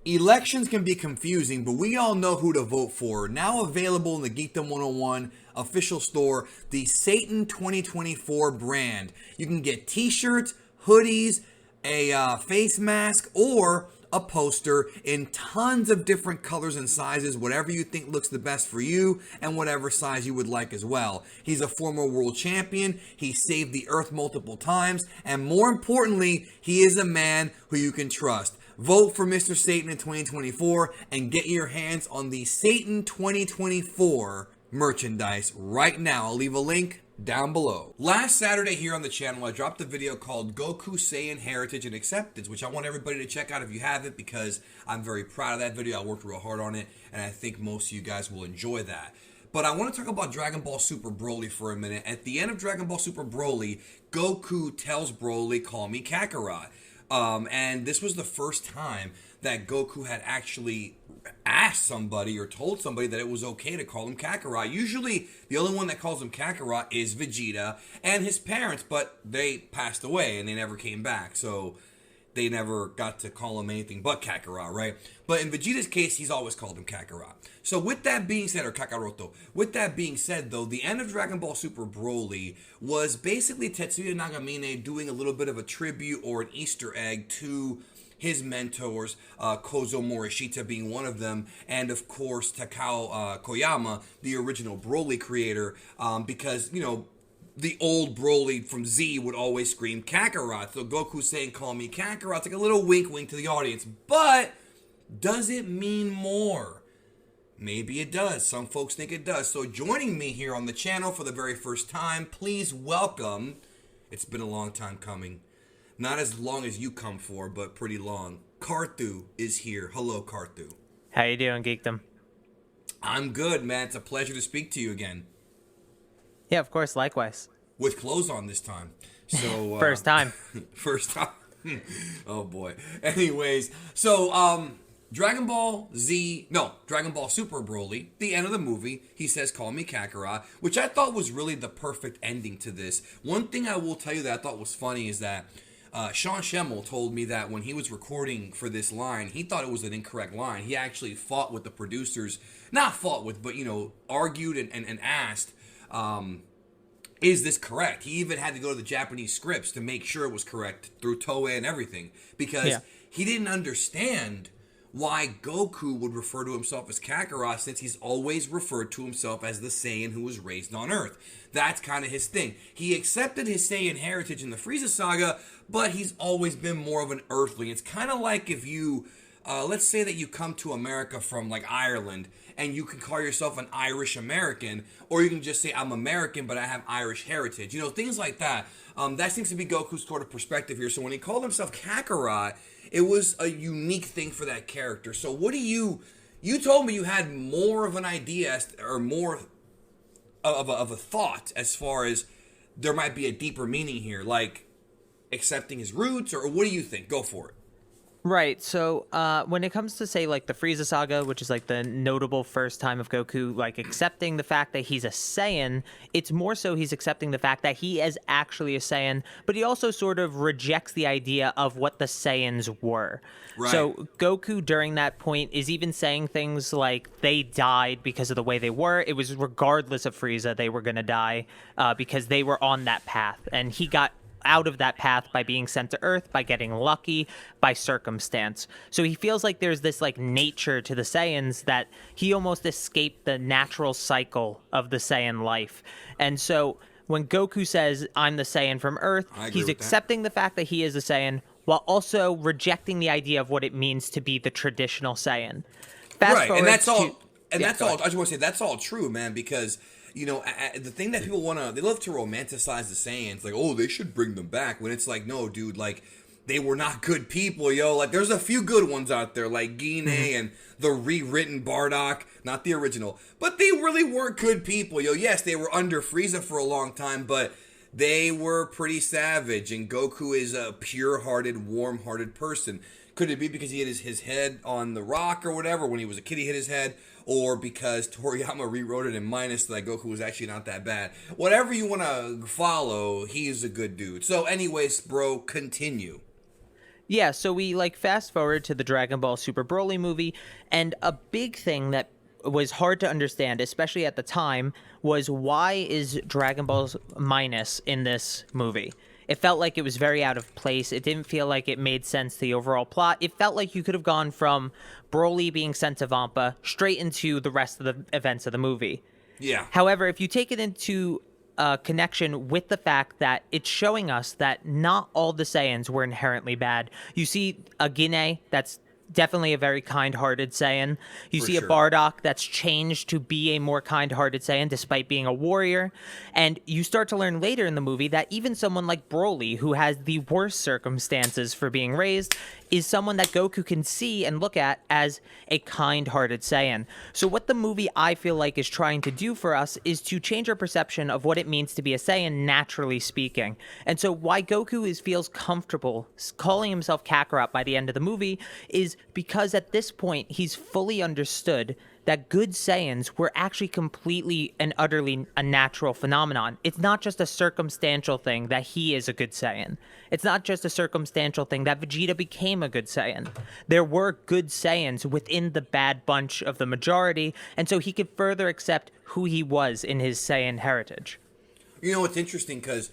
Elections can be confusing, but we all know who to vote for. Now available in the Geekdom 101 official store, the Satan 2024 brand. You can get t-shirts, hoodies, a face mask, or a poster in tons of different colors and sizes, whatever you think looks the best for you and whatever size you would like as well. He's a former world champion. He saved the earth multiple times. And more importantly, he is a man who you can trust. Vote for Mr. Satan in 2024 and get your hands on the Satan 2024 merchandise right now. I'll leave a link down below. Last Saturday here on the channel, I dropped a video called Goku Saiyan Heritage and Acceptance, which I want everybody to check out if you haven't, because I'm very proud of that video. I worked real hard on it, and I think most of you guys will enjoy that. But I want to talk about Dragon Ball Super Broly for a minute. At the end of Dragon Ball Super Broly, Goku tells Broly, "Call me Kakarot." And this was the first time that Goku had actually asked somebody or told somebody that it was okay to call him Kakarot. Usually, the only one that calls him Kakarot is Vegeta and his parents, but they passed away and they never came back. So they never got to call him anything but Kakarot, right? But in Vegeta's case, he's always called him Kakarot. So with that being said, or Kakaroto, with that being said, though, the end of Dragon Ball Super Broly was basically Tetsuya Nagamine doing a little bit of a tribute or an Easter egg to his mentors, Kozo Morishita being one of them, and of course Takao Koyama, the original Broly creator, because, you know, the old Broly from Z would always scream Kakarot. So Goku saying, "Call me Kakarot," it's like a little wink wink to the audience. But does it mean more? Maybe it does. Some folks think it does. So joining me here on the channel for the very first time, please welcome, it's been a long time coming. Not as long as you come for, but pretty long. Karthu is here. Hello, Karthu. How you doing, Geekdom? I'm good, man. It's a pleasure to speak to you again. Yeah, of course, likewise. With clothes on this time. So First time. First time. Oh boy. Anyways, so Dragon Ball Super Broly, the end of the movie, he says, "Call me Kakarot," which I thought was really the perfect ending to this. One thing I will tell you that I thought was funny is that Sean Schemmel told me that when he was recording for this line, he thought it was an incorrect line. He actually fought with the producers, not fought with, but, you know, argued and asked, is this correct? He even had to go to the Japanese scripts to make sure it was correct through Toei and everything, because he didn't understand why Goku would refer to himself as Kakarot, since he's always referred to himself as the Saiyan who was raised on Earth. That's kind of his thing. He accepted his Saiyan heritage in the Frieza saga, but he's always been more of an Earthling. It's kind of like if you, let's say that you come to America from like Ireland, and you can call yourself an Irish American, or you can just say, "I'm American, but I have Irish heritage." You know, things like that. That seems to be Goku's sort of perspective here. So when he called himself Kakarot, it was a unique thing for that character. So what do you told me you had more of an idea, or more of a thought as far as there might be a deeper meaning here, like accepting his roots, or what do you think? Go for it. Right, so when it comes to, say, like, the Frieza saga, which is, like, the notable first time of Goku, like, accepting the fact that he's a Saiyan, it's more so he's accepting the fact that he is actually a Saiyan, but he also sort of rejects the idea of what the Saiyans were. Right. So Goku, during that point, is even saying things like they died because of the way they were. It was regardless of Frieza, they were going to die because they were on that path, and he got out of that path by being sent to Earth, by getting lucky, by circumstance. So he feels like there's this like nature to the Saiyans that he almost escaped the natural cycle of the Saiyan life. And so when Goku says, "I'm the Saiyan from Earth," he's accepting the fact that he is a Saiyan while also rejecting the idea of what it means to be the traditional Saiyan. Right, and that's all. And that's all. I just want to say that's all true, man, because, you know, the thing that people they love to romanticize the Saiyans, like, oh, they should bring them back, when it's like, no, dude, like, they were not good people, yo. Like, there's a few good ones out there, like Gine and the rewritten Bardock, not the original, but they really weren't good people, yo. Yes, they were under Frieza for a long time, but they were pretty savage, and Goku is a pure-hearted, warm-hearted person. Could it be because he hit his head on the rock or whatever? When he was a kid, he hit his head. Or because Toriyama rewrote it in minus that Goku was actually not that bad. Whatever you want to follow, he's a good dude. So anyways, bro, continue. Yeah, so we like fast forward to the Dragon Ball Super Broly movie, and a big thing that was hard to understand, especially at the time, was why is Dragon Ball minus in this movie? It felt like it was very out of place. It didn't feel like it made sense to the overall plot. It felt like you could have gone from Broly being sent to Vampa straight into the rest of the events of the movie. Yeah. However, if you take it into connection with the fact that it's showing us that not all the Saiyans were inherently bad. You see a Guinea that's definitely a very kind-hearted Saiyan. You For see a sure. Bardock that's changed to be a more kind-hearted Saiyan despite being a warrior. And you start to learn later in the movie that even someone like Broly, who has the worst circumstances for being raised, is someone that Goku can see and look at as a kind-hearted Saiyan. So what the movie, I feel like, is trying to do for us is to change our perception of what it means to be a Saiyan, naturally speaking. And so why Goku feels comfortable calling himself Kakarot by the end of the movie is because at this point he's fully understood that good Saiyans were actually completely and utterly a natural phenomenon. It's not just a circumstantial thing that he is a good Saiyan. It's not just a circumstantial thing that Vegeta became a good Saiyan. There were good Saiyans within the bad bunch of the majority, and so he could further accept who he was in his Saiyan heritage. You know, it's interesting because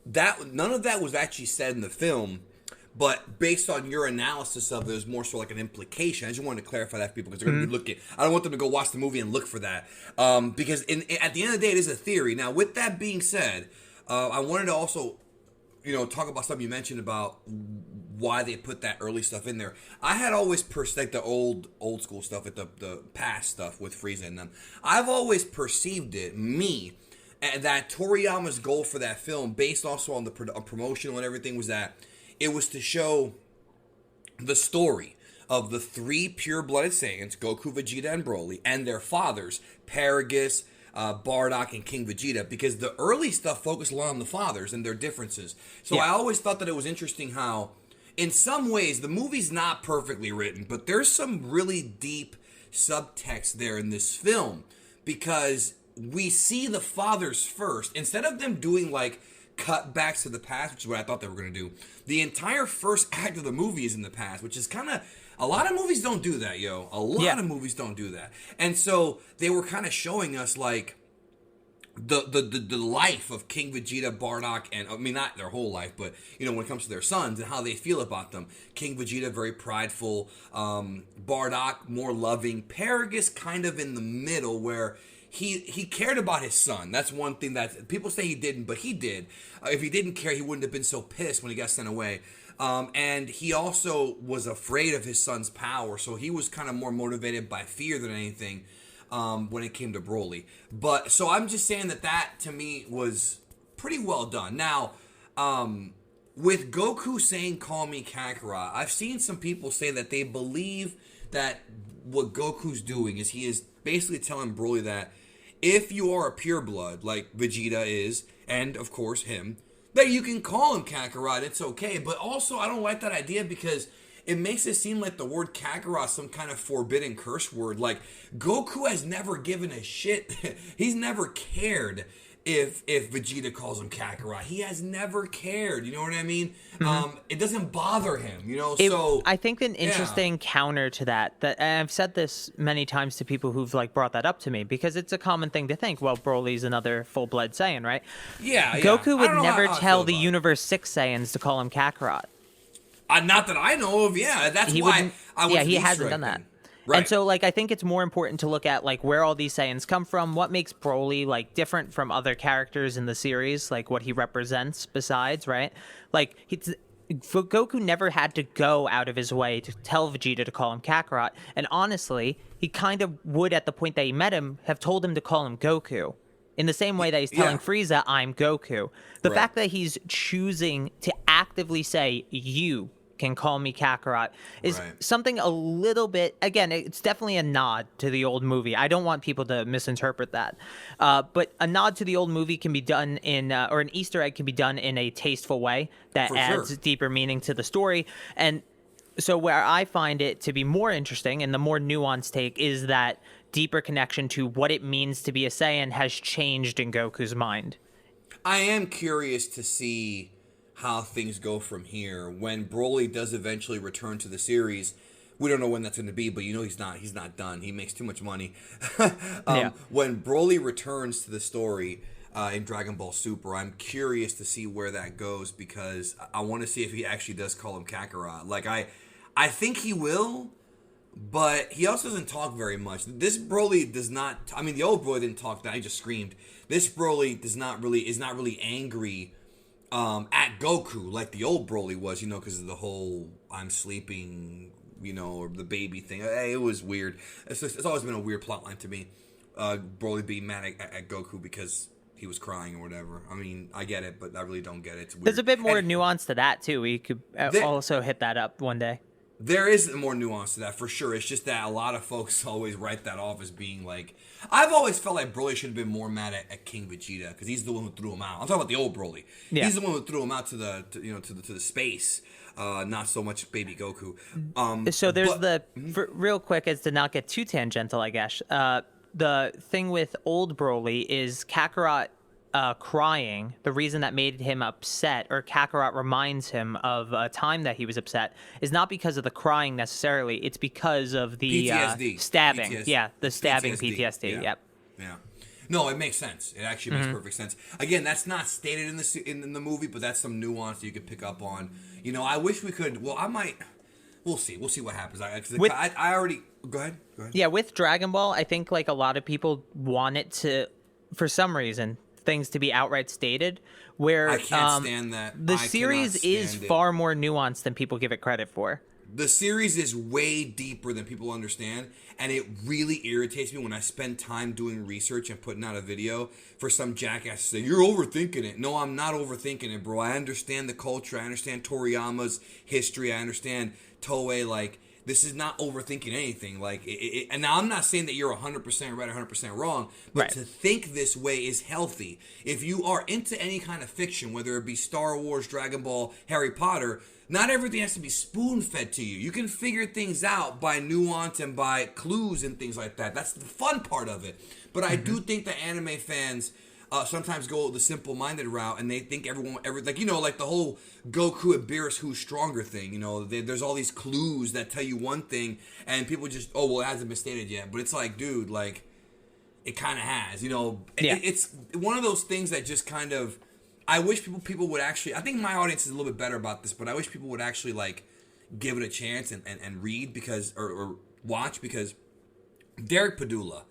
that none of that was actually said in the film, but based on your analysis of it, it was more so like an implication. I just wanted to clarify that for people because they're going to be looking. I don't want them to go watch the movie and look for that because at the end of the day, it is a theory. Now, with that being said, I wanted to also, talk about something you mentioned about why they put that early stuff in there. I had always like the old school stuff, with the past stuff with Frieza and them. I've always perceived it, that Toriyama's goal for that film, based also on the promotional and everything, was that it was to show the story of the three pure-blooded Saiyans, Goku, Vegeta, and Broly, and their fathers, Paragus, Bardock, and King Vegeta, because the early stuff focused a lot on the fathers and their differences. So Yeah. I always thought that it was interesting how, in some ways, the movie's not perfectly written, but there's some really deep subtext there in this film, because we see the fathers first. Instead of them doing, like, cutbacks to the past, which is what I thought they were going to do, the entire first act of the movie is in the past, which is kind of, a lot of movies don't do that, yo. A lot of movies don't do that. And so they were kind of showing us, like, the life of King Vegeta, Bardock, and I mean, not their whole life, but when it comes to their sons and how they feel about them. King Vegeta very prideful, Bardock more loving, Paragus kind of in the middle, where he cared about his son. That's one thing that people say he didn't, but he did. If he didn't care, he wouldn't have been so pissed when he got sent away. And he also was afraid of his son's power, so he was kind of more motivated by fear than anything when it came to Broly. But so I'm just saying that to me was pretty well done. Now, with Goku saying "Call me Kakarot," I've seen some people say that they believe that what Goku's doing is he is basically telling Broly that if you are a pureblood, like Vegeta is, and of course him, that you can call him Kakarot, it's okay. But also, I don't like that idea because it makes it seem like the word Kakarot is some kind of forbidden curse word. Like, Goku has never given a shit. He's never cared if Vegeta calls him Kakarot. He has never cared. You know what I mean? Mm-hmm. It doesn't bother him, so... I think an interesting counter to that, and I've said this many times to people who've, like, brought that up to me, because it's a common thing to think, well, Broly's another full-blood Saiyan, right? Yeah, Goku would never how tell the Universe 6 Saiyans to call him Kakarot. Not that I know of, yeah. That's why I was... Yeah, he hasn't done that. Right. And so, like, I think it's more important to look at, like, where all these Saiyans come from, what makes Broly, like, different from other characters in the series, like, what he represents besides, right? Like, Goku never had to go out of his way to tell Vegeta to call him Kakarot, and honestly, he kind of would, at the point that he met him, have told him to call him Goku. In the same way that he's telling Frieza, I'm Goku. The fact that he's choosing to actively say, you can call me Kakarot is something a little bit, again, it's definitely a nod to the old movie. I don't want people to misinterpret that. But a nod to the old movie can be done in, or an Easter egg can be done in a tasteful way that adds deeper meaning to the story. And so where I find it to be more interesting and the more nuanced take is that deeper connection to what it means to be a Saiyan has changed in Goku's mind. I am curious to see how things go from here. When Broly does eventually return to the series, we don't know when that's going to be, but he's not done. He makes too much money. Yeah. When Broly returns to the story in Dragon Ball Super, I'm curious to see where that goes, because I want to see if he actually does call him Kakarot. Like I think he will, but he also doesn't talk very much. This Broly does not. I mean, the old Broly didn't talk. That he just screamed. This Broly is not really angry at Goku like the old Broly was. Because of the whole "I'm sleeping," or the baby thing. It was weird. It's always been a weird plotline to me. Broly being mad at Goku because he was crying or whatever. I mean, I get it, but I really don't get it. It's weird. There's a bit more nuance to that too. We could also hit that up one day. There is more nuance to that, for sure. It's just that a lot of folks always write that off as being like... I've always felt like Broly should have been more mad at King Vegeta, because he's the one who threw him out. I'm talking about the old Broly. Yeah. He's the one who threw him out to the space, not so much Baby Goku. So there's real quick, as to not get too tangential, I guess. The thing with old Broly is Kakarot crying. The reason that made him upset, or Kakarot reminds him of a time that he was upset, is not because of the crying necessarily. It's because of the stabbing. PTSD. Yeah, the stabbing PTSD. Yeah. Yep. Yeah. No, it makes sense. It actually makes perfect sense. Again, that's not stated in the movie, but that's some nuance that you could pick up on. I wish we could. Well, I might. We'll see. We'll see what happens. I already. Go ahead. Yeah, with Dragon Ball, I think like a lot of people want it to, for some reason, things to be outright stated, where I can't stand that. The series is far more nuanced than people give it credit for. The series is way deeper than people understand, and it really irritates me when I spend time doing research and putting out a video for some jackass to say, "You're overthinking it." No, I'm not overthinking it, bro. I understand the culture. I understand Toriyama's history. I understand Toei. Like, this is not overthinking anything. Like, and now I'm not saying that you're 100% right, 100% wrong, but right. To think this way is healthy. If you are into any kind of fiction, whether it be Star Wars, Dragon Ball, Harry Potter, not everything has to be spoon-fed to you. You can figure things out by nuance and by clues and things like that. That's the fun part of it. But I do think that anime fans sometimes go the simple-minded route, and they think like the whole Goku and Beerus who's stronger thing. There's all these clues that tell you one thing, and people just, it hasn't been stated yet. But it's like, dude, like, it kind of has. It's one of those things that just kind of, I wish people would actually, I think my audience is a little bit better about this, but I wish people would actually, like, give it a chance and read or watch, because Derek Padula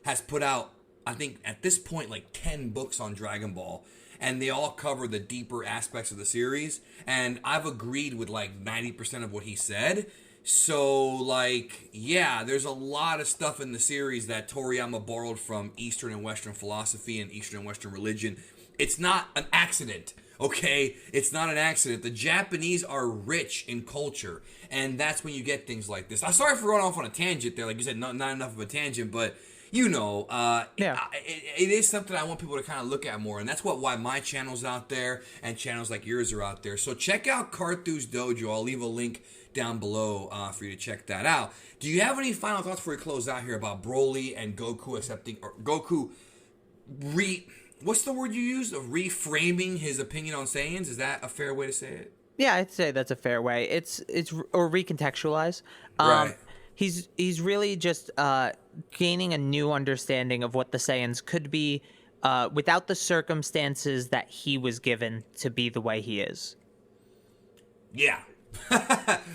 has put out, I think at this point, like 10 books on Dragon Ball, and they all cover the deeper aspects of the series, and I've agreed with like 90% of what he said. So, like, yeah, there's a lot of stuff in the series that Toriyama borrowed from Eastern and Western philosophy and Eastern and Western religion. It's not an accident, okay? It's not an accident. The Japanese are rich in culture, and that's when you get things like this. I'm sorry for going off on a tangent there. Like you said, not enough of a tangent, but... it is something I want people to kind of look at more, and that's why my channel's out there and channels like yours are out there. So check out Carthu's Dojo. I'll leave a link down below for you to check that out. Do you have any final thoughts before we close out here about Broly and Goku accepting, or Goku what's the word you used? Of reframing his opinion on Saiyans? Is that a fair way to say it? Yeah, I'd say that's a fair way. It's or recontextualize. Right. He's really just gaining a new understanding of what the Saiyans could be without the circumstances that he was given to be the way he is. Yeah.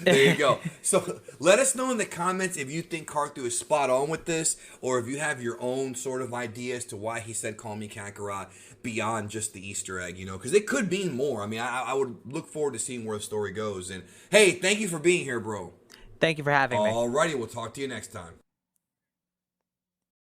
There you go. So let us know in the comments if you think Carthu is spot on with this, or if you have your own sort of idea as to why he said "Call me Kakarot" beyond just the Easter egg, because it could mean more. I mean, I would look forward to seeing where the story goes. And hey, thank you for being here, bro. Thank you for having me. Alrighty, we'll talk to you next time.